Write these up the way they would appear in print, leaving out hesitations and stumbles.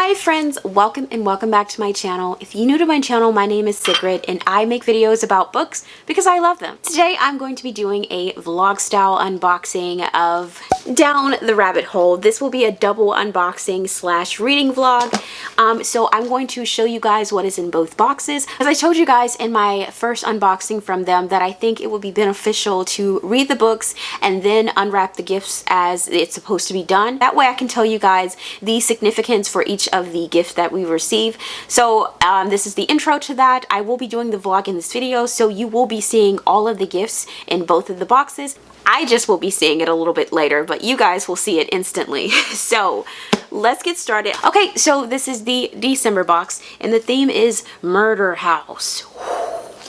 Hi friends, welcome and welcome back to my channel. If you're new to my channel, my name is Sigrid and I make videos about books because I love them. Today I'm going to be doing a vlog style unboxing of Down the Rabbit Hole. This will be a double unboxing slash reading vlog. So I'm going to show you guys what is in both boxes. As I told you guys in my first unboxing from them that I think it would be beneficial to read the books and then unwrap the gifts as it's supposed to be done. That way I can tell you guys the significance for each of the gifts that we receive. So this is the intro to that. I will be doing the vlog in this video, so you will be seeing all of the gifts in both of the boxes. I just will be seeing it a little bit later, but you guys will see it instantly. So let's get started. Okay, so this is the December box and the theme is Murder House.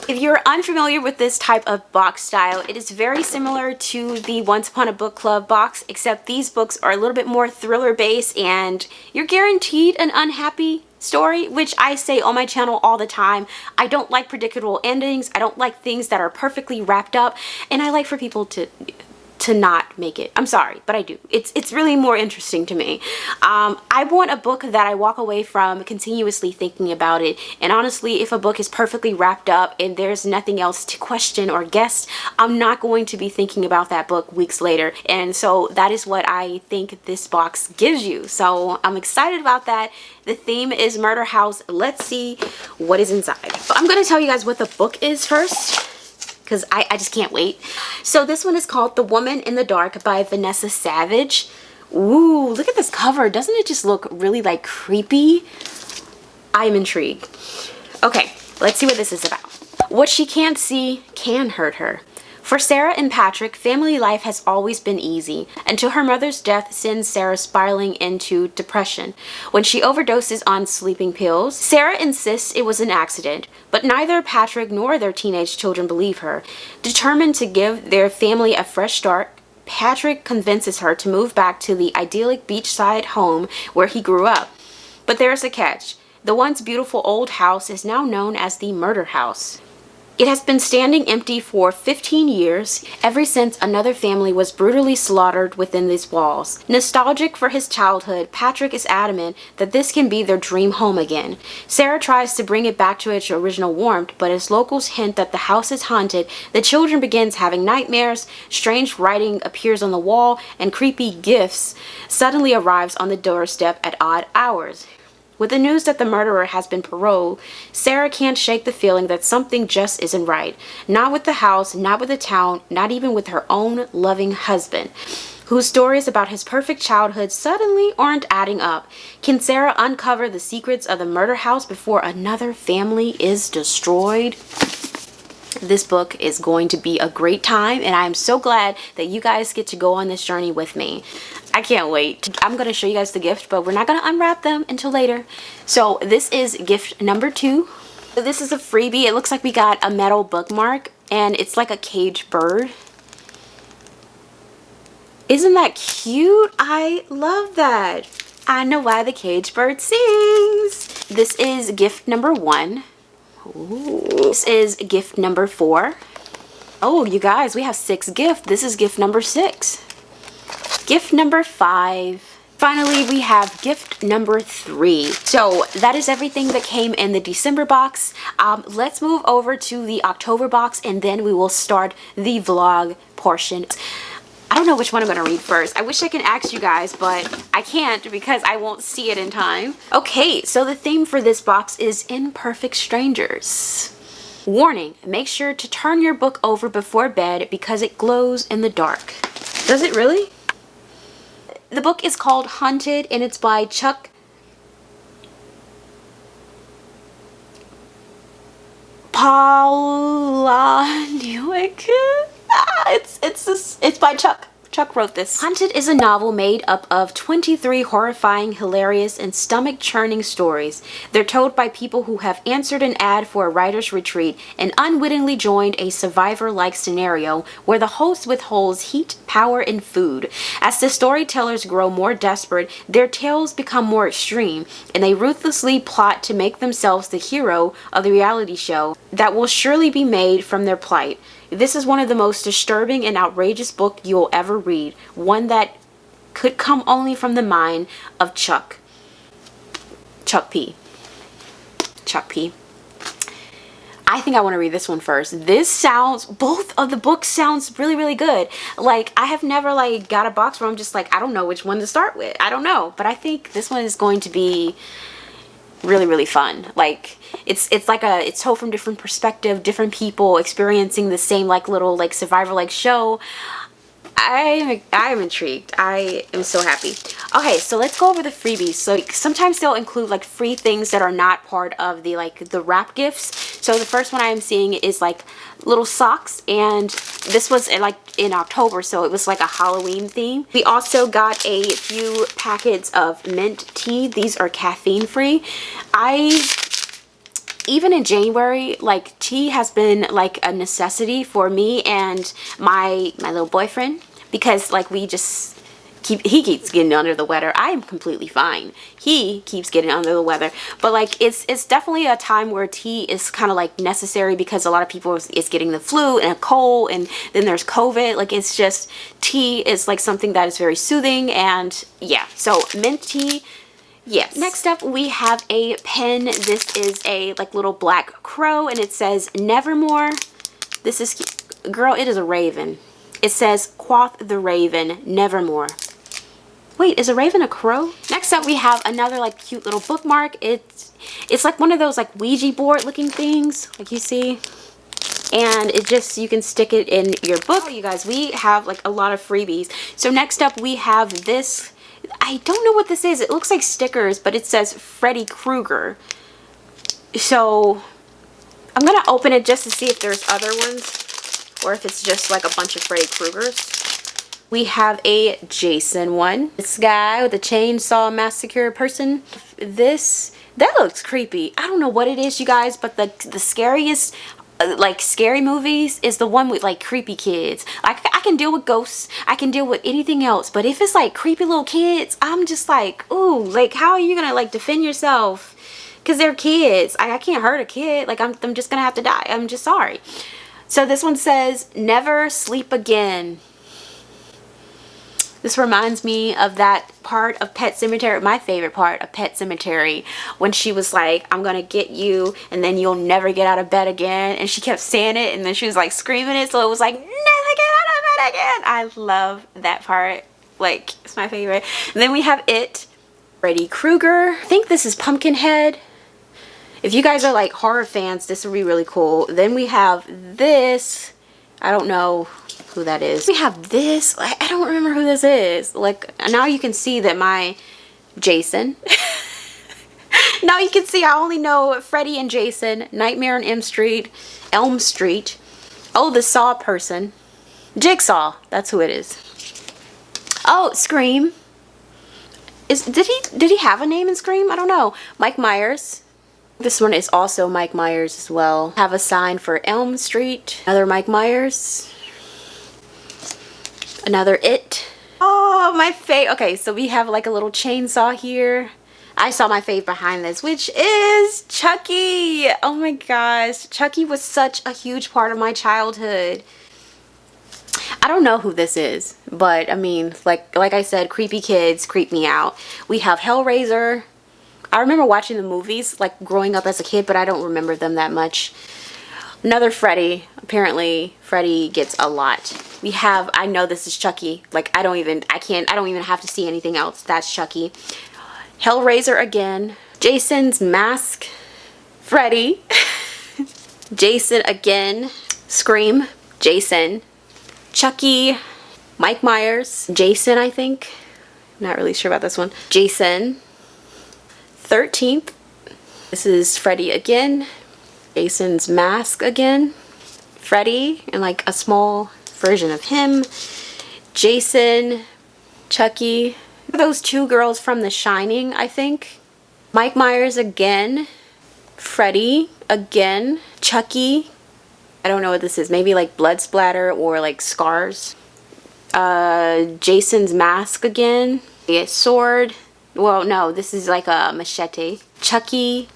If you're unfamiliar with this type of box style, it is very similar to the Once Upon a Book Club box, except these books are a little bit more thriller based and you're guaranteed an unhappy story, which I say on my channel all the time. I don't like predictable endings. I don't like things that are perfectly wrapped up, and I like for people to not make it. I'm sorry, but I do. It's really more interesting to me. I want a book that I walk away from continuously thinking about it, and honestly, if a book is perfectly wrapped up and there's nothing else to question or guess, I'm not going to be thinking about that book weeks later, and so that is what I think this box gives you. So I'm excited about that. The theme is Murder House. Let's see what is inside. So I'm going to tell you guys what the book is first, because I just can't wait. So this one is called The Woman in the Dark by Vanessa Savage. Ooh, look at this cover. Doesn't it just look really like creepy? I'm intrigued. Okay, let's see what this is about. What she can't see can hurt her. For Sarah and Patrick, family life has always been easy, until her mother's death sends Sarah spiraling into depression. When she overdoses on sleeping pills, Sarah insists it was an accident, but neither Patrick nor their teenage children believe her. Determined to give their family a fresh start, Patrick convinces her to move back to the idyllic beachside home where he grew up. But there's a catch. The once beautiful old house is now known as the Murder House. It has been standing empty for 15 years, ever since another family was brutally slaughtered within these walls. Nostalgic for his childhood, Patrick is adamant that this can be their dream home again. Sarah tries to bring it back to its original warmth, but as locals hint that the house is haunted, the children begins having nightmares, strange writing appears on the wall, and creepy gifts suddenly arrives on the doorstep at odd hours. With the news that the murderer has been paroled, Sarah can't shake the feeling that something just isn't right. Not with the house, not with the town, not even with her own loving husband, whose stories about his perfect childhood suddenly aren't adding up. Can Sarah uncover the secrets of the murder house before another family is destroyed? This book is going to be a great time, and I'm so glad that you guys get to go on this journey with me. I can't wait. I'm going to show you guys the gift, but we're not going to unwrap them until later. So this is gift number 2. So this is a freebie. It looks like we got a metal bookmark, and it's like a caged bird. Isn't that cute? I love that. I know why the caged bird sings. This is gift number 1. Ooh. This is gift number 4. Oh, you guys, we have 6 gifts. This is gift number 6. Gift number 5. Finally, we have gift number 3. So that is everything that came in the December box. Let's move over to the October box, and then we will start the vlog portion. I don't know which one I'm going to read first. I wish I could ask you guys, but I can't because I won't see it in time. Okay, so the theme for this box is Imperfect Strangers. Warning, make sure to turn your book over before bed because it glows in the dark. Does it really? The book is called Hunted, and it's by Chuck Palahniuk. It's by Chuck. Chuck wrote this. Hunted is a novel made up of 23 horrifying, hilarious, and stomach-churning stories. They're told by people who have answered an ad for a writer's retreat and unwittingly joined a survivor-like scenario where the host withholds heat, power, and food. As the storytellers grow more desperate, their tales become more extreme, and they ruthlessly plot to make themselves the hero of the reality show that will surely be made from their plight. This is one of the most disturbing and outrageous books you'll ever read, one that could come only from the mind of Chuck. Chuck P. Chuck P. I think I want to read this one first. Both of the books sounds really, really good. Like, I have never like got a box where I'm just like, I don't know which one to start with. I don't know, but I think this one is going to be really, really fun. Like, it's told from different perspective, different people experiencing the same like little like survivor like show. I am intrigued. I am so happy. Okay, so let's go over the freebies. So sometimes they'll include like free things that are not part of the like the wrap gifts. So the first one I am seeing is like little socks, and this was in October, so it was like a Halloween theme. We also got a few packets of mint tea. These are caffeine free. Even in January, like, tea has been like a necessity for me and my little boyfriend, because like he keeps getting under the weather. I am completely fine. He keeps getting under the weather, but like it's definitely a time where tea is kind of like necessary, because a lot of people is getting the flu and a cold, and then there's COVID. Like, it's just, tea is like something that is very soothing. And yeah, so mint tea. Yes. Next up, we have a pen. This is a like little black crow, and it says Nevermore. This is, girl, it is a raven. It says Quoth the Raven, Nevermore. Wait, is a raven a crow? Next up, we have another like cute little bookmark. It's like one of those like Ouija board looking things, like you see. And it just, you can stick it in your book. Oh, you guys, we have like a lot of freebies. So next up, we have this. I don't know what this is. It looks like stickers, but it says Freddy Krueger. So I'm gonna open it just to see if there's other ones, or if it's just like a bunch of Freddy Kruegers. We have a Jason one. This guy with a chainsaw massacre person. That looks creepy. I don't know what it is, you guys, but the scariest like scary movies is the one with like creepy kids. I can deal with ghosts, I can deal with anything else, but if it's like creepy little kids, I'm just like, ooh, like, how are you gonna like defend yourself? Because they're kids. I can't hurt a kid. Like, I'm just gonna have to die. I'm just sorry. So this one says Never Sleep Again. This reminds me of that part of Pet Sematary, my favorite part of Pet Sematary, when she was like, I'm gonna get you and then you'll never get out of bed again. And she kept saying it, and then she was like screaming it, so it was like, never get out of bed again. I love that part. Like, it's my favorite. And then we have It, Freddy Krueger. I think this is Pumpkinhead. If you guys are like horror fans, this would be really cool. Then we have this. I don't know who that is. We have this. I don't remember who this is. Like, now you can see that my Jason. Now you can see I only know Freddy and Jason, Nightmare on Elm Street. Oh, the Saw person. Jigsaw. That's who it is. Oh, Scream. Did he have a name in Scream? I don't know. Mike Myers. This one is also Mike Myers as well. Have a Sign for Elm Street. Another Mike Myers. Another It. Oh, my fave. Okay, so we have like a little chainsaw here. I saw my fave behind this, which is Chucky. Oh my gosh. Chucky was such a huge part of my childhood. I don't know who this is, but I mean, like I said, creepy kids creep me out. We have Hellraiser. I remember watching the movies like growing up as a kid, but I don't remember them that much. Another Freddy. Apparently Freddy gets a lot. We have, I know this is Chucky. Like, I don't even have to see anything else. That's Chucky. Hellraiser again. Jason's Mask. Freddy. Jason again. Scream. Jason. Chucky. Mike Myers. Jason, I think. I'm not really sure about this one. Jason. 13th. This is Freddy again. Jason's Mask again. Freddy and like a small version of him. Jason. Chucky. Those two girls from The Shining, I think. Mike Myers again. Freddy again. Chucky. I don't know what this is. Maybe like blood splatter or like scars. Jason's Mask again. A sword. Well, no, this is like a machete. Chucky.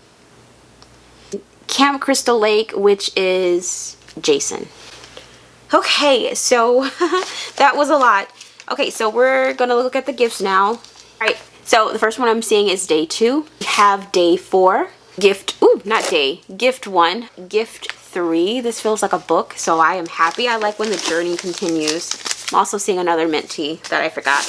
Camp Crystal Lake, which is Jason. Okay, so that was a lot. Okay, so we're gonna look at the gifts now. Alright, So the first one I'm seeing is day 2. We have day 4. Gift, ooh, not day. Gift 1. Gift 3. This feels like a book, so I am happy. I like when the journey continues. I'm also seeing another mint tea that I forgot.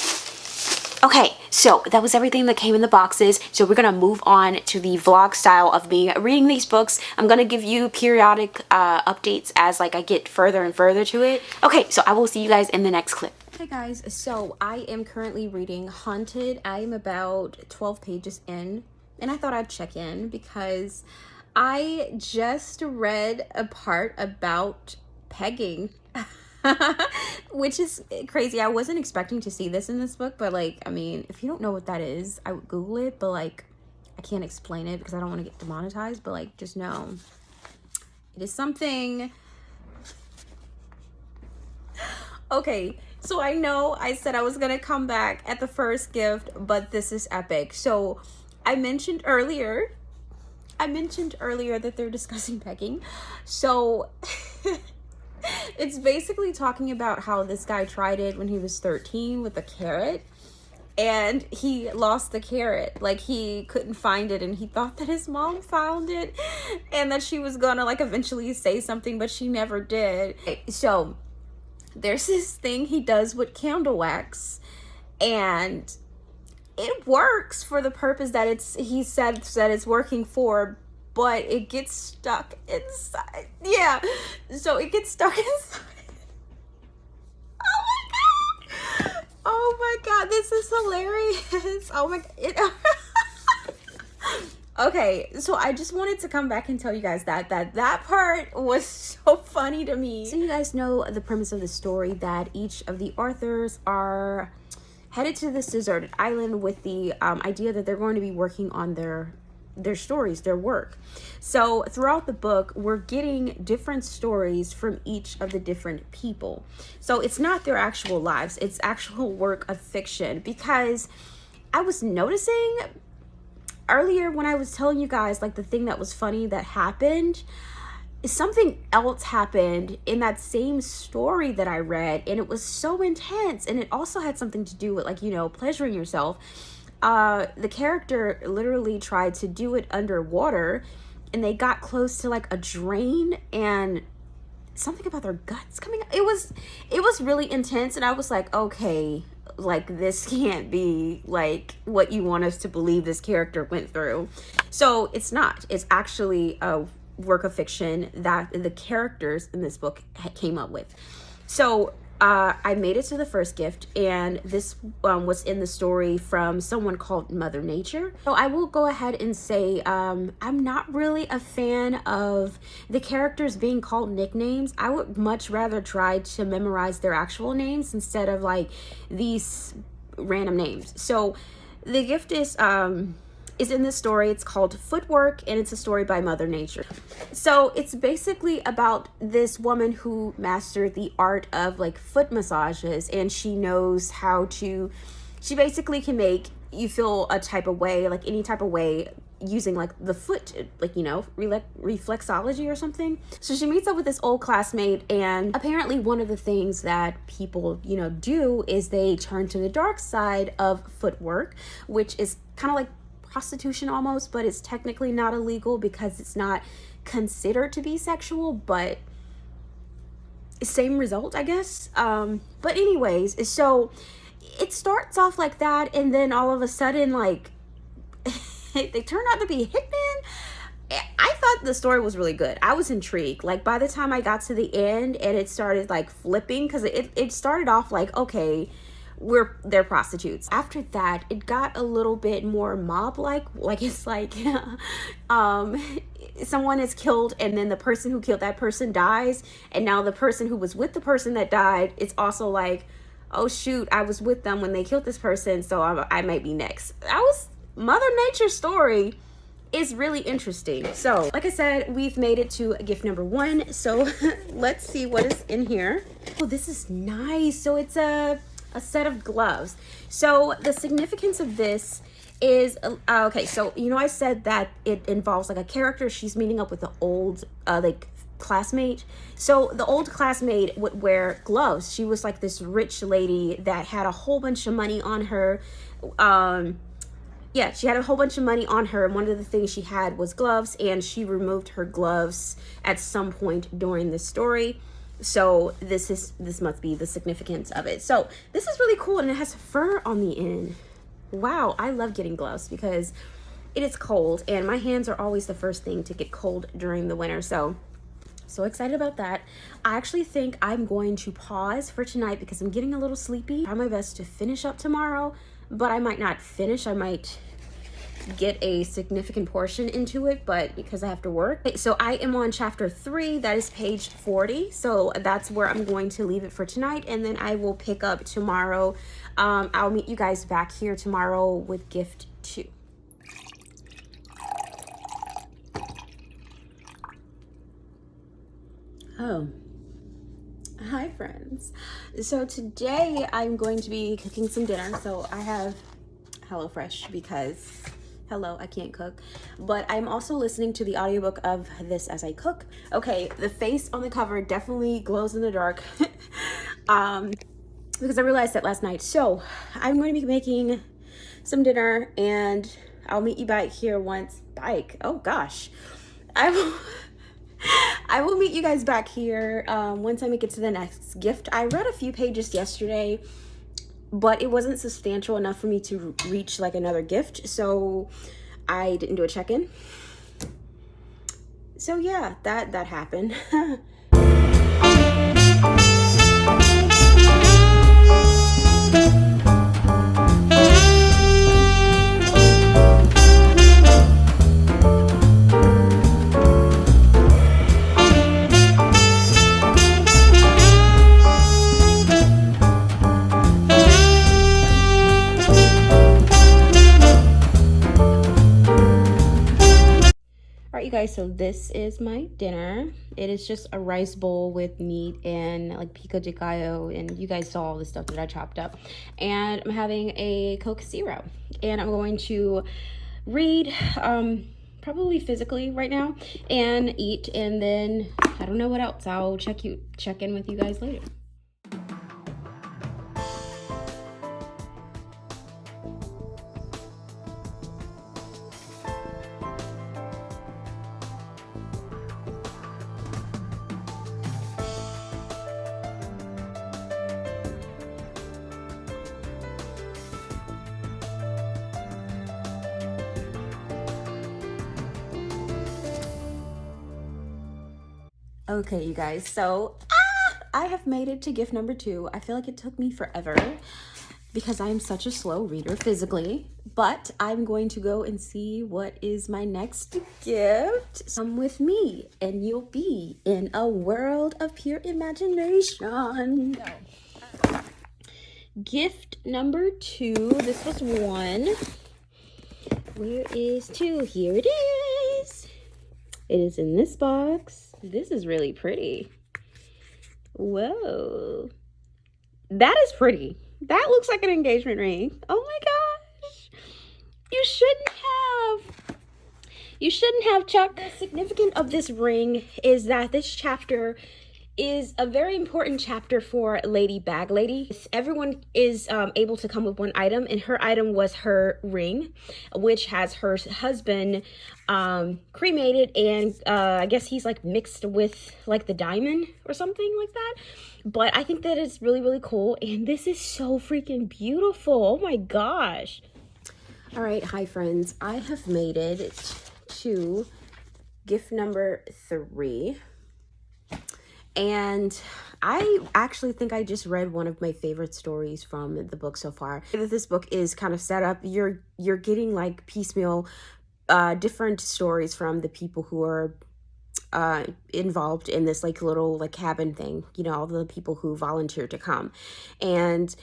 Okay, so that was everything that came in the boxes. So we're gonna move on to the vlog style of me reading these books. I'm gonna give you periodic updates as like I get further and further to it. Okay, so I will see you guys in the next clip. Hey guys, so I am currently reading Haunted. I am about 12 pages in, and I thought I'd check in because I just read a part about pegging. Which is crazy. I wasn't expecting to see this in this book, but like, I mean, if you don't know what that is, I would Google it, but like, I can't explain it because I don't want to get demonetized, but like, just know it is something. Okay, so I know I said I was gonna come back at the first gift, but this is epic. So I mentioned earlier that they're discussing pegging. So it's basically talking about how this guy tried it when he was 13 with a carrot, and he lost the carrot. Like, he couldn't find it, and he thought that his mom found it and that she was gonna like eventually say something, but she never did. So there's this thing he does with candle wax, and it works for the purpose that he said that it's working for, but it gets stuck inside. Yeah, so it gets stuck inside. Oh my god, this is hilarious. Oh my god. Okay, so I just wanted to come back and tell you guys that part was so funny to me. So you guys know the premise of the story, that each of the authors are headed to this deserted island with the idea that they're going to be working on their stories, their work. So throughout the book, we're getting different stories from each of the different people. So it's not their actual lives, it's actual work of fiction. Because I was noticing earlier when I was telling you guys like the thing that was funny that happened, something else happened in that same story that I read, and it was so intense, and it also had something to do with, like, you know, pleasuring yourself. The character literally tried to do it underwater, and they got close to like a drain, and something about their guts coming up. It was really intense, and I was like, okay, like, this can't be like what you want us to believe this character went through. So it's not. It's actually a work of fiction that the characters in this book came up with. So I made it to the first gift, and this was in the story from someone called Mother Nature. So I will go ahead and say I'm not really a fan of the characters being called nicknames. I would much rather try to memorize their actual names instead of like these random names. So the gift is in this story. It's called Footwork, and it's a story by Mother Nature. So it's basically about this woman who mastered the art of like foot massages, and she knows how to, she basically can make you feel a type of way, like any type of way, using like the foot, like, you know, reflexology or something. So she meets up with this old classmate, and apparently one of the things that people, you know, do is they turn to the dark side of footwork, which is kind of like prostitution almost, but it's technically not illegal because it's not considered to be sexual, but same result, I guess. But anyways, so it starts off like that, and then all of a sudden, like, they turn out to be hitmen. I thought the story was really good. I was intrigued. Like, by the time I got to the end and it started like flipping, because it started off like, okay, they're prostitutes. After that, it got a little bit more mob-like. Like, it's like someone is killed, and then the person who killed that person dies, and now the person who was with the person that died, it's also like, oh shoot, I was with them when they killed this person, so I might be next. Mother Nature's story is really interesting. So like I said, we've made it to gift number 1. So let's see what is in here. Oh, this is nice. So it's a set of gloves. So the significance of this is okay, so you know I said that it involves like a character, she's meeting up with the old like classmate. So the old classmate would wear gloves. She was like this rich lady that had a whole bunch of money on her. yeah, she had a whole bunch of money on her, and one of the things she had was gloves, and she removed her gloves at some point during this story. So this must be the significance of it. So this is really cool, and it has fur on the end. Wow, I love getting gloves because it is cold, and my hands are always the first thing to get cold during the winter. So excited about that. I actually think I'm going to pause for tonight because I'm getting a little sleepy. I'll try my best to finish up tomorrow, but I might not finish. I might get a significant portion into it, but because I have to work. Okay, so I am on chapter 3, that is page 40. So that's where I'm going to leave it for tonight, and then I will pick up tomorrow. I'll meet you guys back here tomorrow with gift 2. Oh, hi friends. So today I'm going to be cooking some dinner. So I have HelloFresh because hello, I can't cook, but I'm also listening to the audiobook of this as I cook. Okay, the face on the cover definitely glows in the dark because I realized that last night. So I'm going to be making some dinner, and I'll meet you back here once oh gosh, I will meet you guys back here once I make it to the next gift. I read a few pages yesterday, but it wasn't substantial enough for me to reach like another gift, so I didn't do a check-in. So yeah, that happened. You guys, so this is my dinner. It is just a rice bowl with meat and like pico de gallo, and you guys saw all the stuff that I chopped up, and I'm having a Coke Zero, and I'm going to read probably physically right now and eat, and then I don't know what else. I'll check in with you guys later. Okay, you guys, so I have made it to gift number 2. I feel like it took me forever because I am such a slow reader physically, but I'm going to go and see what is my next gift. Come with me and you'll be in a world of pure imagination. Gift number 2, this was 1. Where is 2? Here it is. It is in this box. This is really pretty. Whoa. That is pretty. That looks like an engagement ring. Oh my gosh. You shouldn't have, Chuck. The significance of this ring is that this chapter is a very important chapter for Lady Bag Lady. Everyone is able to come with one item, and her item was her ring, which has her husband cremated, and I guess he's like mixed with like the diamond or something like that. But I think that it's really, really cool, and this is so freaking beautiful. Oh my gosh. All right, hi friends. I have made it to gift number 3. And I actually think I just read one of my favorite stories from the book so far. This book is kind of set up. You're getting like piecemeal different stories from the people who are involved in this like little like cabin thing, you know, all the people who volunteered to come. And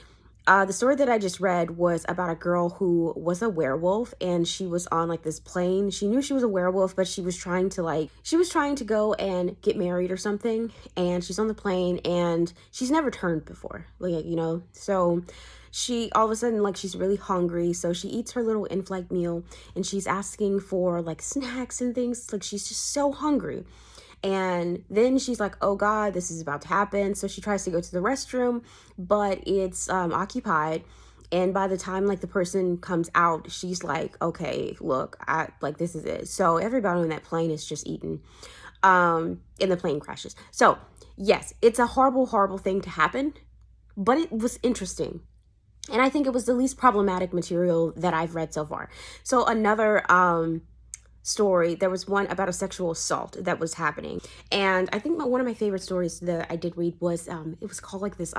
the story that I just read was about a girl who was a werewolf, and she was on like this plane. She knew she was a werewolf, but she was trying to go and get married or something. And she's on the plane, and she's never turned before, like, you know. So she all of a sudden, like, she's really hungry. So she eats her little in-flight meal, and she's asking for like snacks and things. Like, she's just so hungry. And then she's like, oh God, this is about to happen. So she tries to go to the restroom, but it's occupied. And by the time like the person comes out, she's like, okay, look, I like, this is it. So everybody on that plane is just eaten. And the plane crashes. So yes, it's a horrible, horrible thing to happen, but it was interesting. And I think it was the least problematic material that I've read so far. So another story, there was one about a sexual assault that was happening. And I think one of my favorite stories that I did read was, it was called like this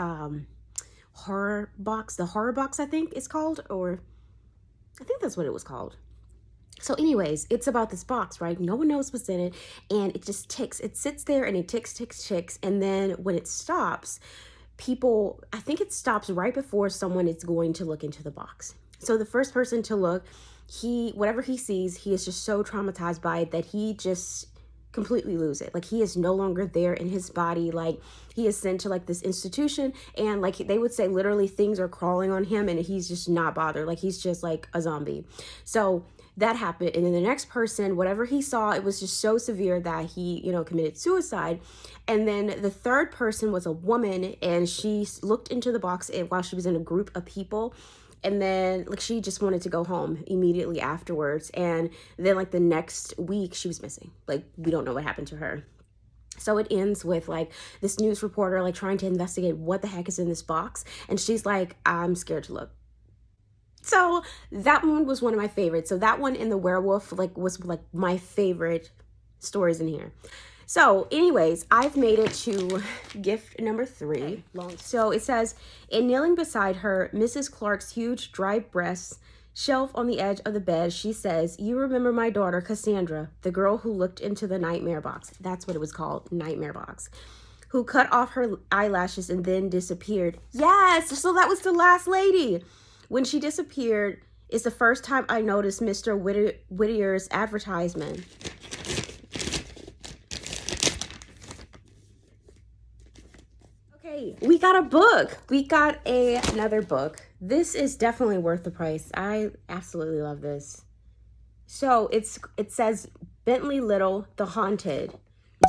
horror box. The horror box, I think it's called, or I think that's what it was called. So anyways, it's about this box, right? No one knows what's in it. And it just ticks. It sits there and it ticks. And then when it stops, people, I think it stops right before someone is going to look into the box. So the first person to look, whatever he sees, he is just so traumatized by it that he just completely lose it. Like, he is no longer there in his body. Like, he is sent to like this institution, and like they would say literally things are crawling on him and he's just not bothered. Like, he's just like a zombie. So that happened. And then the next person, whatever he saw, it was just so severe that he, committed suicide. And then the third person was a woman, and she looked into the box while she was in a group of people. And then like she just wanted to go home immediately afterwards. And then like the next week she was missing. Like, we don't know what happened to her. So it ends with like this news reporter like trying to investigate what the heck is in this box. And she's like, I'm scared to look. So that one was one of my favorites. So that one and the werewolf was my favorite stories in here. So anyways, I've made it to gift number 3. So it says, in kneeling beside her, Mrs. Clark's huge dry breasts shelf on the edge of the bed, she says, you remember my daughter, Cassandra, the girl who looked into the nightmare box. That's what it was called, nightmare box. Who cut off her eyelashes and then disappeared. Yes, so that was the last lady. When she disappeared, it's the first time I noticed Mr. Whittier's advertisement. Okay, we got a book. We got another book. This is definitely worth the price. I absolutely love this. So it says Bentley Little, The Haunted.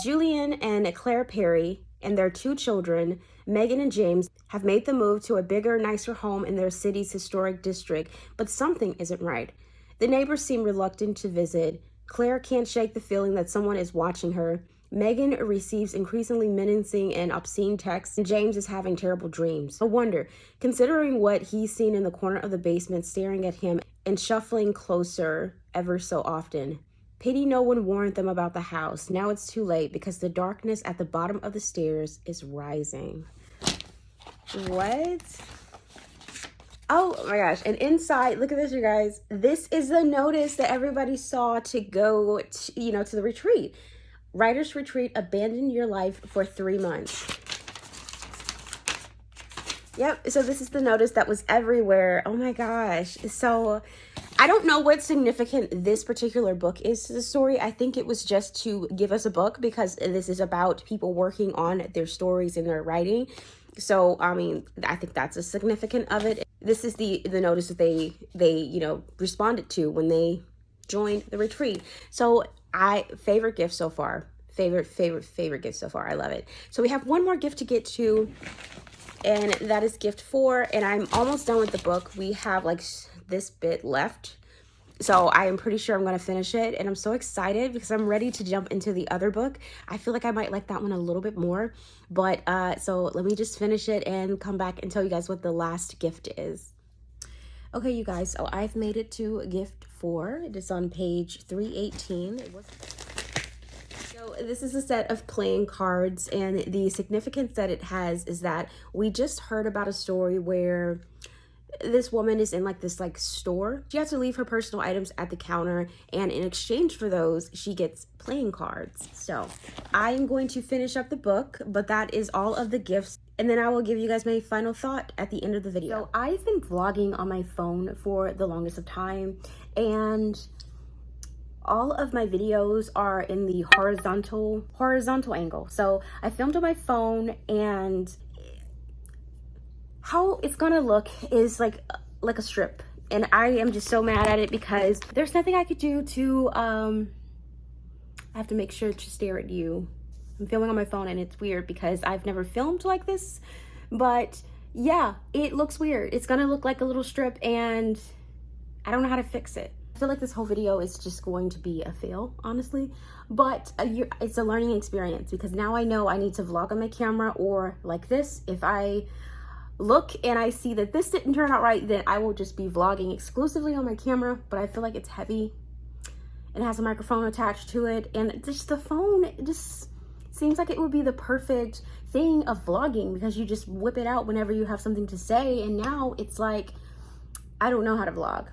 Julian and Claire Perry and their 2 children, Megan and James, have made the move to a bigger, nicer home in their city's historic district, but something isn't right. The neighbors seem reluctant to visit. Claire can't shake the feeling that someone is watching her. Megan receives increasingly menacing and obscene texts, and James is having terrible dreams. A wonder, considering what he's seen in the corner of the basement staring at him and shuffling closer ever so often. Pity no one warned them about the house. Now it's too late because the darkness at the bottom of the stairs is rising. What? Oh my gosh. And inside, look at this, you guys. This is the notice that everybody saw to go to, to the retreat. Writer's Retreat, abandon your life for 3 months. Yep, so this is the notice that was everywhere. Oh my gosh. So I don't know what significant this particular book is to the story. I think it was just to give us a book because this is about people working on their stories and their writing. So, I mean, I think that's a significant of it. This is the notice that they responded to when they joined the retreat. So favorite gift so far. Favorite gift so far. I love it. So we have one more gift to get to, and that is gift 4. And I'm almost done with the book. We have like this bit left. So I am pretty sure I'm going to finish it. And I'm so excited because I'm ready to jump into the other book. I feel like I might like that one a little bit more. But so let me just finish it and come back and tell you guys what the last gift is. Okay, you guys, so I've made it to gift 4. It is on page 318. So this is a set of playing cards, and the significance that it has is that we just heard about a story where this woman is in like this store. She has to leave her personal items at the counter, and in exchange for those, she gets playing cards. So I am going to finish up the book, but that is all of the gifts. And then I will give you guys my final thought at the end of the video. So I've been vlogging on my phone for the longest of time, and all of my videos are in the horizontal angle. So I filmed on my phone, and how it's gonna look is like a strip. And I am just so mad at it because there's nothing I could do to, I have to make sure to stare at you. I'm filming on my phone, and it's weird because I've never filmed like this, but yeah, it looks weird. It's gonna look like a little strip and I don't know how to fix it. I feel like this whole video is just going to be a fail, honestly, but it's a learning experience because now I know I need to vlog on my camera, or like this, if I look and I see that this didn't turn out right, then I will just be vlogging exclusively on my camera. But I feel like it's heavy and it has a microphone attached to it, and just the phone, it just seems like it would be the perfect thing of vlogging because you just whip it out whenever you have something to say. And now it's like, I don't know how to vlog.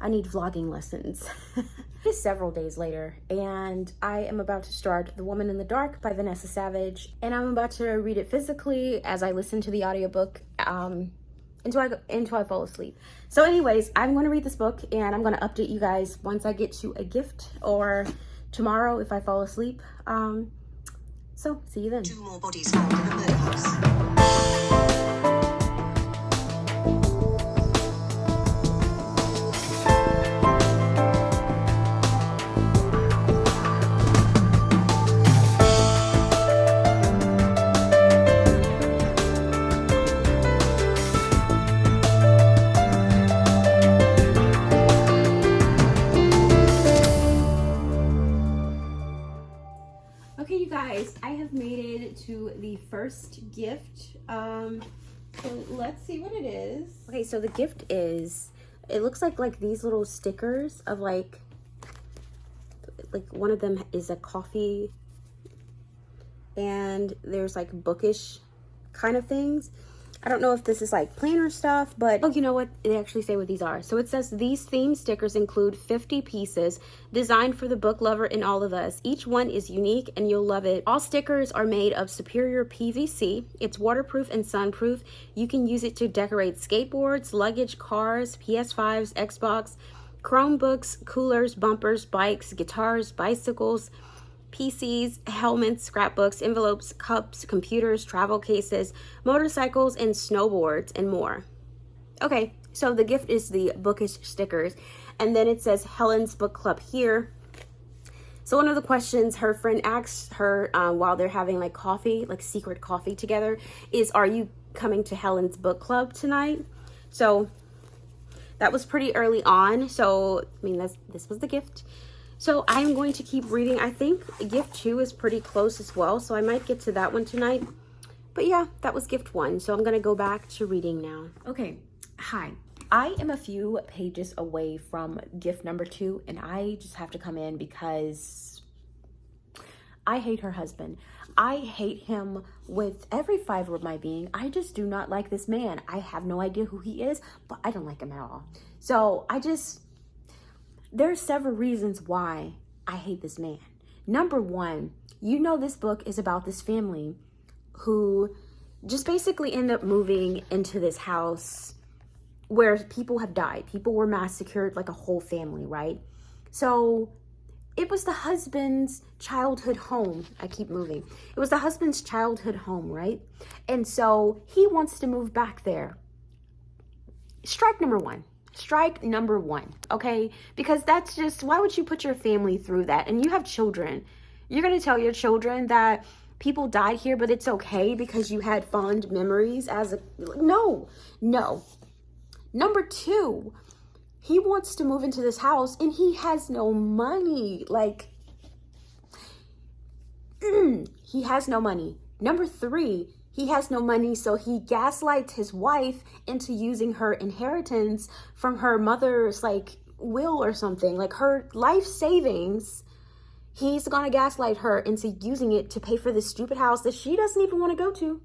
I need vlogging lessons. It's several days later and I am about to start The Woman in the Dark by Vanessa Savage, and I'm about to read it physically as I listen to the audiobook until I fall asleep. So anyways, I'm going to read this book and I'm going to update you guys once I get to a gift, or tomorrow if I fall asleep. So see you then. 2 more bodies found in a murder house. Okay, you guys, I have made it to the first gift. So let's see what it is. Okay, so the gift is, it looks like these little stickers of like one of them is a coffee, and there's like bookish kind of things. I don't know if this is like planner stuff, but oh, you know what? They actually say what these are. So it says these theme stickers include 50 pieces designed for the book lover in all of us. Each one is unique and you'll love it. All stickers are made of superior PVC. It's waterproof and sunproof. You can use it to decorate skateboards, luggage, cars, PS5s, Xbox, Chromebooks, coolers, bumpers, bikes, guitars, bicycles, PCs, helmets, scrapbooks, envelopes, cups, computers, travel cases, motorcycles, and snowboards, and more. Okay, so the gift is the bookish stickers, and then it says Helen's Book Club here. So one of the questions her friend asks her while they're having like coffee, like secret coffee together, is, are you coming to Helen's Book Club tonight? So that was pretty early on. So, I mean, this was the gift. So I'm going to keep reading. I think gift 2 is pretty close as well, so I might get to that one tonight. But yeah, that was gift 1. So I'm going to go back to reading now. Okay, hi. I am a few pages away from gift number 2, and I just have to come in because I hate her husband. I hate him with every fiber of my being. I just do not like this man. I have no idea who he is, but I don't like him at all. So there's several reasons why I hate this man. Number 1, you know this book is about this family who just basically end up moving into this house where people have died. People were massacred, like a whole family, right? So it was the husband's childhood home. I keep moving. It was the husband's childhood home, right? And so he wants to move back there. Strike number 1. Strike number 1, okay? Because that's just, why would you put your family through that? And you have children. You're going to tell your children that people died here, but it's okay because you had fond memories as a... No. Number 2, he wants to move into this house and he has no money. Like, he has no money. Number 3, he has no money, so he gaslights his wife into using her inheritance from her mother's, like, will or something. Like, her life savings, he's gonna gaslight her into using it to pay for this stupid house that she doesn't even want to go to.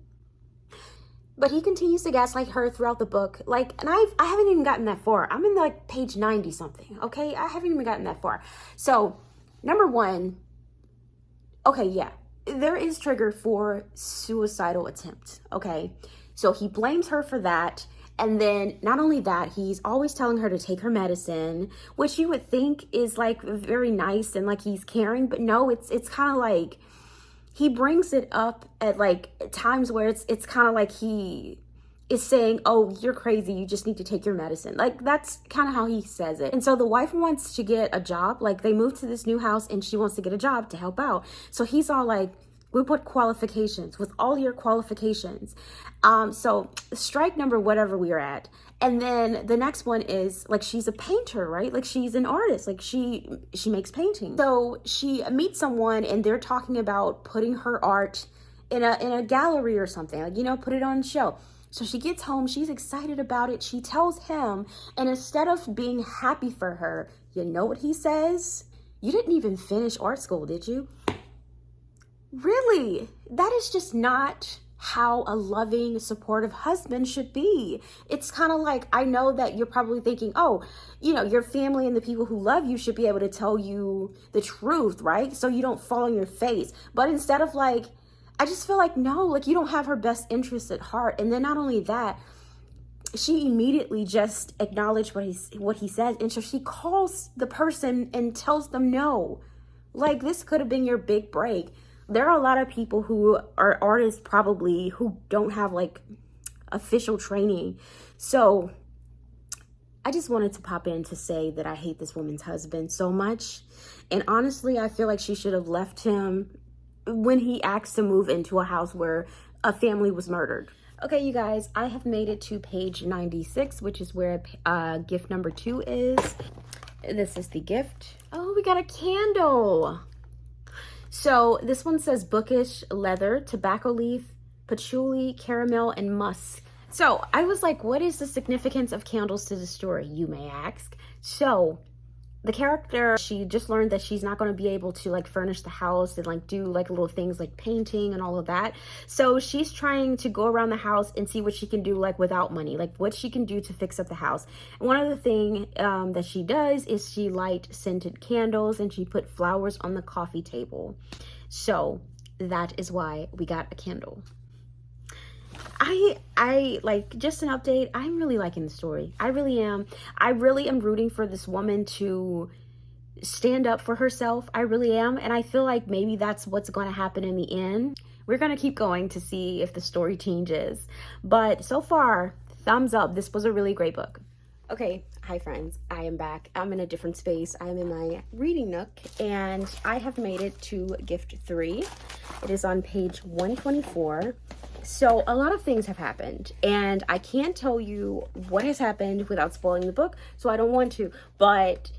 But he continues to gaslight her throughout the book. Like, and I haven't even gotten that far. I'm in, like, page 90 something, okay? I haven't even gotten that far. So, number 1, okay, yeah. There is trigger for suicidal attempt, okay? So he blames her for that. And then not only that, he's always telling her to take her medicine, which you would think is like very nice and like he's caring, but no, it's kind of like he brings it up at like times where it's kind of like he is saying, oh, you're crazy, you just need to take your medicine. Like, that's kind of how he says it. And so the wife wants to get a job. Like, they moved to this new house and she wants to get a job to help out. So he's all like, With what qualifications? With all your qualifications. So strike number whatever we are at. And then the next one is like, she's a painter, right? Like she's an artist, like she makes painting. So she meets someone and they're talking about putting her art in a gallery or something, like, you know, put it on show. So she gets home, she's excited about it. She tells him, and instead of being happy for her, you know what he says? You didn't even finish art school, did you? Really? That is just not how a loving, supportive husband should be. It's kind of like, I know that you're probably thinking, oh, you know, your family and the people who love you should be able to tell you the truth, right? So you don't fall on your face. But instead of like, I just feel like, no, like you don't have her best interests at heart. And then not only that, she immediately just acknowledged what he said. And so she calls the person and tells them no. Like, this could have been your big break. There are a lot of people who are artists probably who don't have like official training. So I just wanted to pop in to say that I hate this woman's husband so much. And honestly, I feel like she should have left him when he asked to move into a house where a family was murdered. Okay, you guys, I have made it to page 96, which is where gift number 2 is. This is the gift. Oh, we got a candle. So this one says bookish, leather, tobacco leaf, patchouli, caramel, and musk. So I was like, what is the significance of candles to the story, you may ask? So the character, she just learned that she's not going to be able to like furnish the house and like do like little things like painting and all of that. So she's trying to go around the house and see what she can do like without money, like what she can do to fix up the house. And one of the things that she does is she light scented candles and she put flowers on the coffee table. So that is why we got a candle. I like, just an update, I'm really liking the story. I really am. I really am rooting for this woman to stand up for herself. I really am. And I feel like maybe that's what's going to happen in the end. We're going to keep going to see if the story changes. But so far, thumbs up. This was a really great book. Okay, hi friends, I am back. I'm in a different space. I'm in my reading nook and I have made it to gift 3. It is on page 124. So a lot of things have happened and I can't tell you what has happened without spoiling the book, so I don't want to, but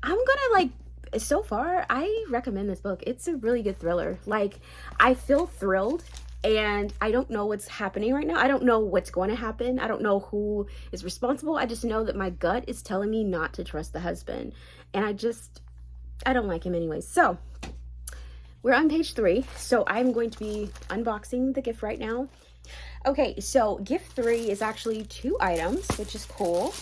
I'm gonna like, so far, I recommend this book. It's a really good thriller. Like, I feel thrilled and I don't know what's happening right now. I don't know what's going to happen. I don't know who is responsible. I just know that my gut is telling me not to trust the husband. And I don't like him anyway. So we're on page 3. So I'm going to be unboxing the gift right now. Okay, so gift 3 is actually 2 items, which is cool.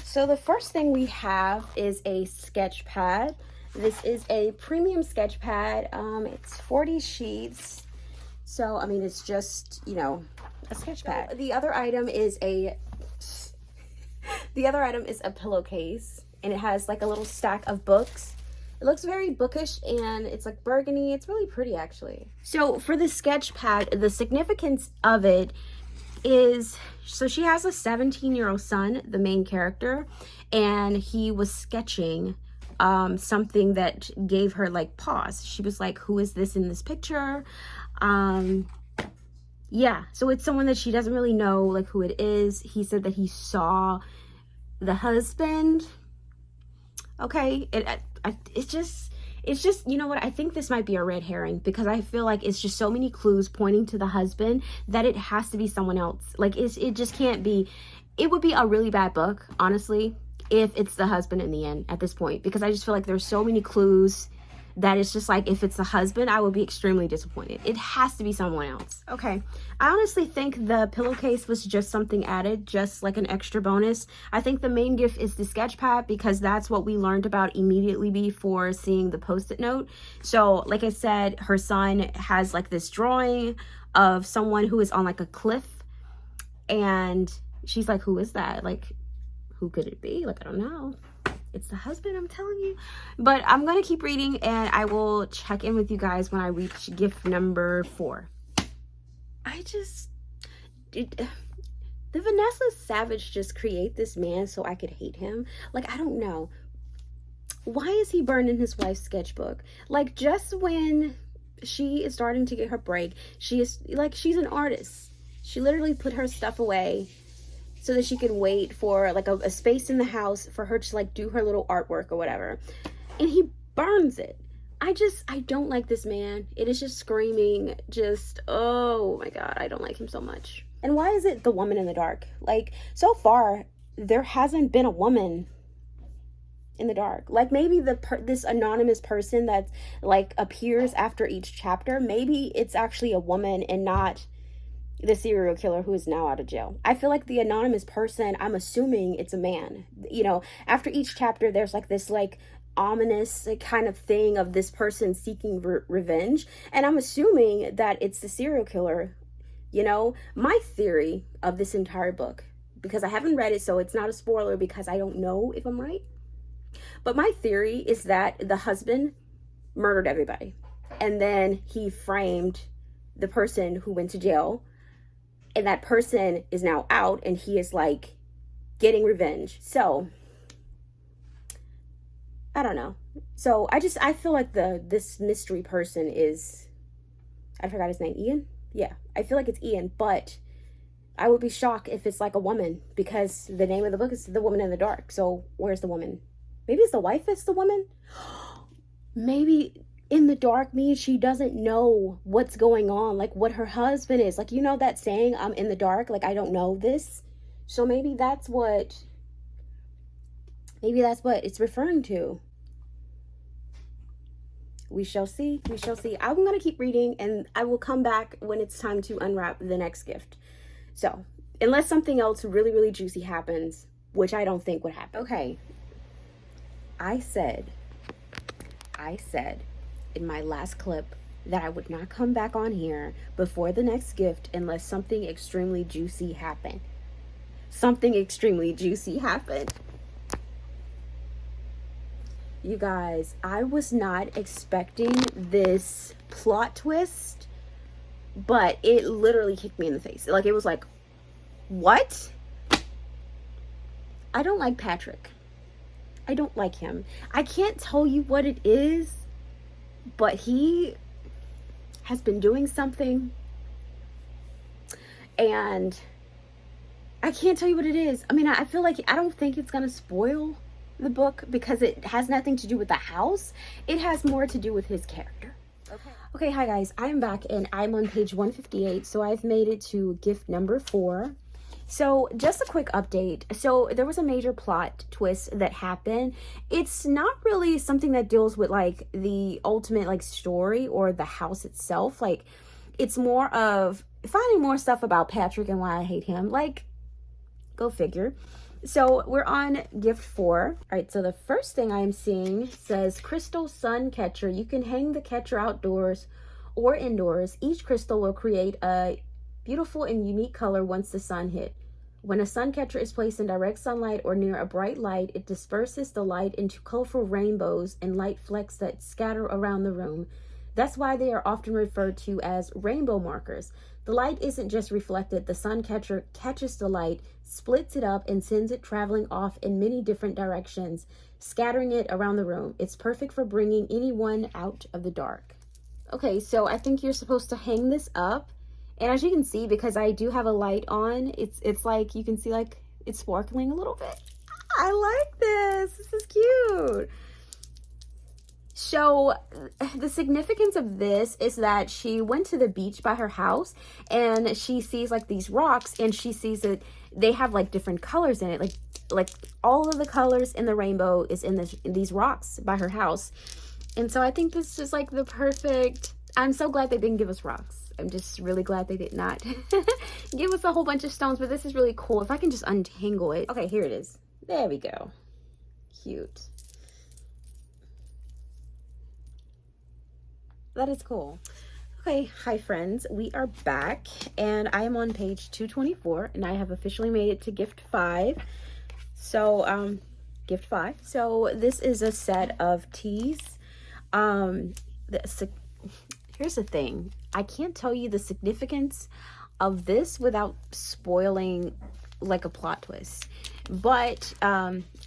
So the first thing we have is a sketch pad. This is a premium sketch pad. It's 40 sheets. So, I mean, it's just, you know, a sketch pad. So the other item is a pillowcase, and it has like a little stack of books. It looks very bookish and it's like burgundy. It's really pretty actually. So for the sketch pad, the significance of it is, so she has a 17-year-old son, the main character, and he was sketching something that gave her like pause. She was like, who is this in this picture? Yeah, so it's someone that she doesn't really know like who it is. He said that he saw the husband. Okay, it's just, you know what, I think this might be a red herring because I feel like it's just so many clues pointing to the husband that it has to be someone else. Like it just can't be. It would be a really bad book, honestly, if it's the husband in the end at this point, because I just feel like there's so many clues that it's just like, if it's the husband, I would be extremely disappointed. It has to be someone else. Okay, I honestly think the pillowcase was just something added, just like an extra bonus. I think the main gift is the sketch pad because that's what we learned about immediately before seeing the post-it note. So like I said, her son has like this drawing of someone who is on like a cliff, and she's like, who is that? Like, who could it be? Like, I don't know. It's the husband, I'm telling you. But I'm going to keep reading and I will check in with you guys when I reach gift number 4. Did Vanessa Savage just create this man so I could hate him? Like, I don't know. Why is he burning his wife's sketchbook? Like, just when she is starting to get her break. She is like, she's an artist. She literally put her stuff away so that she could wait for like a space in the house for her to like do her little artwork or whatever. And he burns it. I don't like this man. It is just screaming, just, oh my God, I don't like him so much. And why is it the woman in the dark? Like, so far, there hasn't been a woman in the dark. Like, maybe this anonymous person that like appears after each chapter, maybe it's actually a woman and not the serial killer who is now out of jail. I feel like the anonymous person, I'm assuming it's a man. You know, after each chapter, there's like this like ominous like, kind of thing of this person seeking revenge, and I'm assuming that it's the serial killer. You know, my theory of this entire book, because I haven't read it, so it's not a spoiler because I don't know if I'm right, but my theory is that the husband murdered everybody and then he framed the person who went to jail, and that person is now out and he is like getting revenge. So I don't know. So I feel like this mystery person is, I forgot his name, Ian? Yeah, I feel like it's Ian, but I would be shocked if it's like a woman, because the name of the book is The Woman in the Dark. So where's the woman? Maybe it's the wife that's the woman? Maybe in the dark means she doesn't know what's going on, like what her husband is. Like, you know that saying, I'm in the dark, like I don't know this. So maybe that's what it's referring to. We shall see. We shall see. I'm going to keep reading and I will come back when it's time to unwrap the next gift. So, unless something else really, really juicy happens, which I don't think would happen. Okay. I said in my last clip that I would not come back on here before the next gift unless something extremely juicy happened. Something extremely juicy happened. You guys, I was not expecting this plot twist, but it literally kicked me in the face. Like, it was like, what? I don't like Patrick. I don't like him. I can't tell you what it is, but he has been doing something, and I can't tell you what it is. I mean, I feel like, I don't think it's gonna spoil the book because it has nothing to do with the house. It has more to do with his character. Okay, hi guys, I'm back and I'm on page 158, so I've made it to gift number 4. So just a quick update. So there was a major plot twist that happened. It's not really something that deals with like the ultimate like story or the house itself. Like, it's more of finding more stuff about Patrick and why I hate him. Like, go figure. So we're on gift 4. All right, so the first thing I'm seeing says crystal sun catcher. You can hang the catcher outdoors or indoors. Each crystal will create a beautiful and unique color once the sun hit. When a sun catcher is placed in direct sunlight or near a bright light, it disperses the light into colorful rainbows and light flecks that scatter around the room. That's why they are often referred to as rainbow markers. The light isn't just reflected. The sun catcher catches the light, splits it up, and sends it traveling off in many different directions, scattering it around the room. It's perfect for bringing anyone out of the dark. Okay, so I think you're supposed to hang this up. And as you can see, because I do have a light on, it's like, you can see like it's sparkling a little bit. I like this. This is cute. So the significance of this is that she went to the beach by her house and she sees like these rocks, and she sees that they have like different colors in it. Like all of the colors in the rainbow is in these rocks by her house. And so I think this is like the perfect, I'm so glad they didn't give us rocks. I'm just really glad they did not give us a whole bunch of stones, but this is really cool. If I can just untangle it. Okay, here it is. There we go. Cute. That is cool. Okay, hi friends, we are back and I am on page 224 and I have officially made it to gift 5. So gift 5. So this is a set of teas. Here's the thing, I can't tell you the significance of this without spoiling like a plot twist, but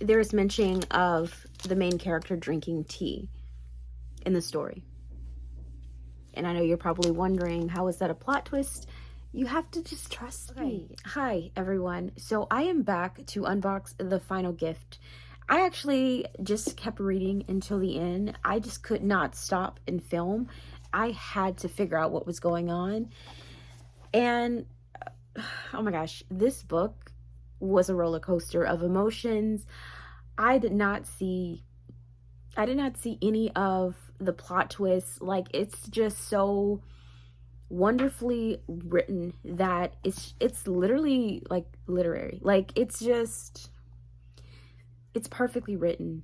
there's mention of the main character drinking tea in the story. And I know you're probably wondering, how is that a plot twist? You have to just trust me. Hi, everyone. So I am back to unbox The Final Gift. I actually just kept reading until the end. I just could not stop and film. I had to figure out what was going on. And oh my gosh, this book was a roller coaster of emotions. I did not see any of the plot twists. Like, it's just so wonderfully written that it's literally like literary. Like, it's perfectly written.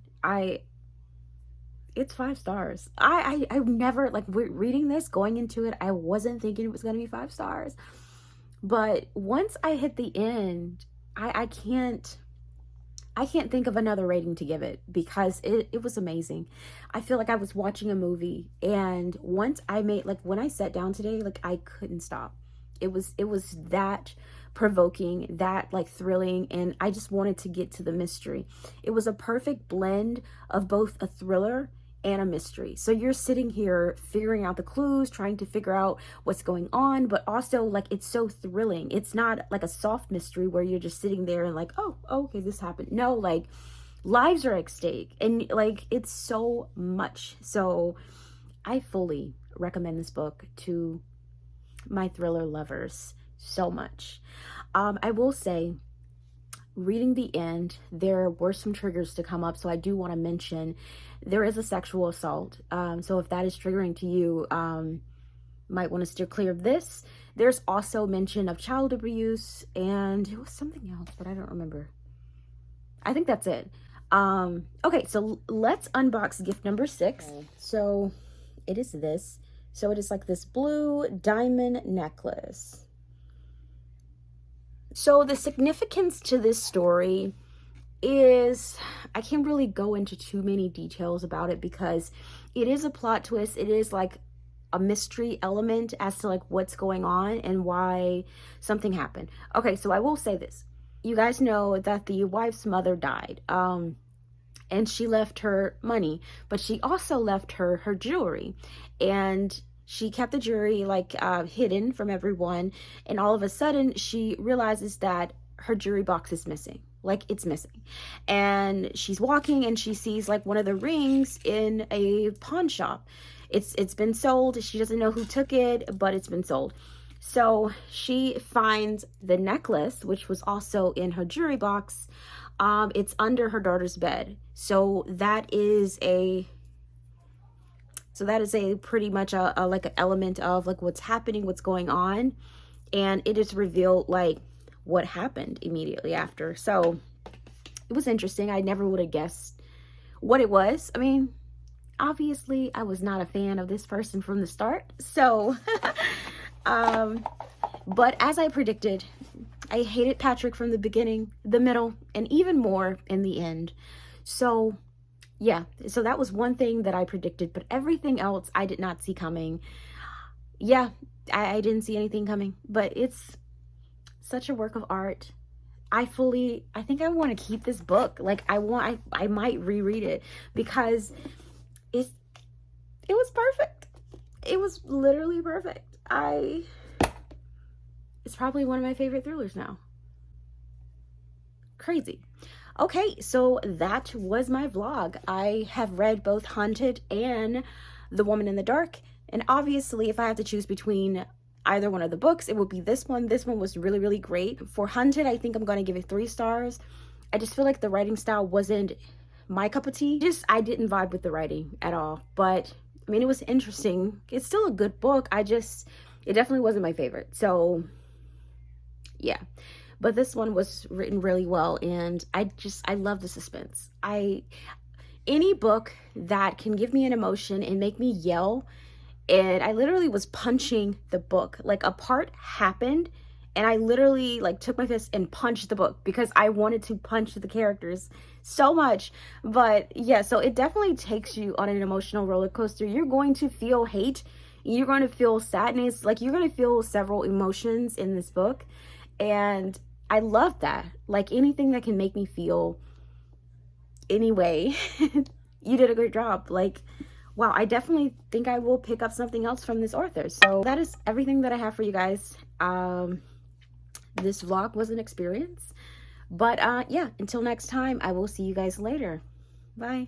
It's 5 stars. I never, like, reading this, going into it, I wasn't thinking it was gonna be 5 stars. But once I hit the end, I can't think of another rating to give it, because it was amazing. I feel like I was watching a movie, and once when I sat down today, like, I couldn't stop. It was that provoking, that like thrilling, and I just wanted to get to the mystery. It was a perfect blend of both a thriller and a mystery. So you're sitting here figuring out the clues, trying to figure out what's going on, but also, like, it's so thrilling. It's not like a soft mystery where you're just sitting there and like, oh, okay, this happened. No, like, lives are at stake, and like, it's so much. So I fully recommend this book to my thriller lovers so much. I will say, reading the end, there were some triggers to come up, so I do want to mention there is a sexual assault. So if that is triggering to you, might want to steer clear of this. There's also mention of child abuse, and it was something else, but I don't remember. I think that's it. Okay, so let's unbox gift number 6. So it is this. So it is like this blue diamond necklace. So the significance to this story is, I can't really go into too many details about it because it is a plot twist. It is like a mystery element as to like what's going on and why something happened. Okay, so I will say this. You guys know that the wife's mother died, and she left her money, but she also left her jewelry, and she kept the jewelry like hidden from everyone, and all of a sudden she realizes that her jewelry box is missing. Like, it's missing, and she's walking and she sees like one of the rings in a pawn shop. It's been sold. She doesn't know who took it, but it's been sold. So she finds the necklace, which was also in her jewelry box. It's under her daughter's bed. So that is a pretty much a like an element of like what's happening, what's going on, and it is revealed like what happened immediately after. So it was interesting. I never would have guessed what it was. I mean, obviously I was not a fan of this person from the start. So but as I predicted, I hated Patrick from the beginning, the middle, and even more in the end. So yeah, so that was one thing that I predicted, but everything else I did not see coming. Yeah, I didn't see anything coming, but it's such a work of art. I think I want to keep this book. Like, I might reread it because it was perfect. It was literally perfect. It's probably one of my favorite thrillers now. Crazy. Okay, so that was my vlog. I have read both Haunted and The Woman in the Dark, and obviously if I have to choose between either one of the books, it would be this one. This one was really, really great. For Haunted, I think I'm going to give it 3 stars. I just feel like the writing style wasn't my cup of tea. I didn't vibe with the writing at all, but I mean, it was interesting. It's still a good book. It definitely wasn't my favorite. So yeah, but this one was written really well, and I love the suspense. Any book that can give me an emotion and make me yell, and I literally was punching the book. Like, a part happened and I literally like took my fist and punched the book because I wanted to punch the characters so much. But yeah, so it definitely takes you on an emotional roller coaster. You're going to feel hate, you're going to feel sadness, like you're going to feel several emotions in this book. And I love that. Like, anything that can make me feel anyway. You did a great job. Like, wow, I definitely think I will pick up something else from this author. So that is everything that I have for you guys. This vlog was an experience. But yeah, until next time, I will see you guys later. Bye.